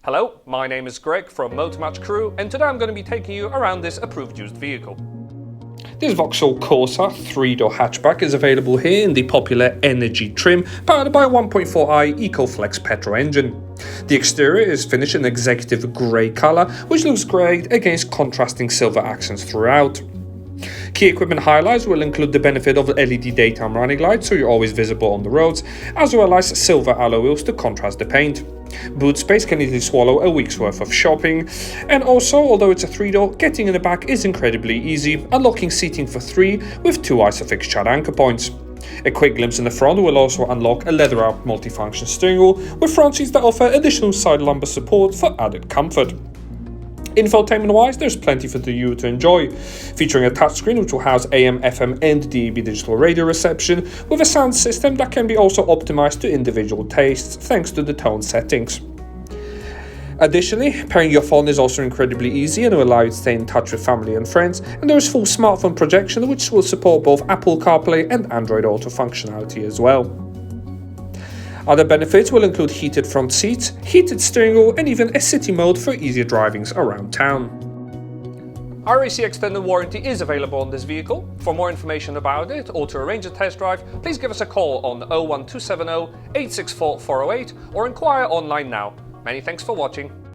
Hello, my name is Greg from Motor Match Crewe, and today I'm going to be taking you around this approved used vehicle. This Vauxhall Corsa 3-door hatchback is available here in the popular Energy trim, powered by a 1.4i ecoFLEX petrol engine. The exterior is finished in executive grey colour, which looks great against contrasting silver accents throughout. Key equipment highlights will include the benefit of LED daytime running lights, so you're always visible on the roads, as well as silver alloy wheels to contrast the paint. Boot space can easily swallow a week's worth of shopping, and also, although it's a 3-door, getting in the back is incredibly easy, unlocking seating for 3 with 2 ISOFIX child anchor points. A quick glimpse in the front will also unlock a leather-wrapped multifunction steering wheel with front seats that offer additional side lumbar support for added comfort. Infotainment-wise, there's plenty for you to enjoy, featuring a touchscreen which will house AM, FM and DAB digital radio reception, with a sound system that can be also optimized to individual tastes thanks to the tone settings. Additionally, pairing your phone is also incredibly easy and will allow you to stay in touch with family and friends, and there is full smartphone projection which will support both Apple CarPlay and Android Auto functionality as well. Other benefits will include heated front seats, heated steering wheel and even a city mode for easier drivings around town. RAC Extended Warranty is available on this vehicle. For more information about it or to arrange a test drive, please give us a call on 01270 864 408 or inquire online now. Many thanks for watching.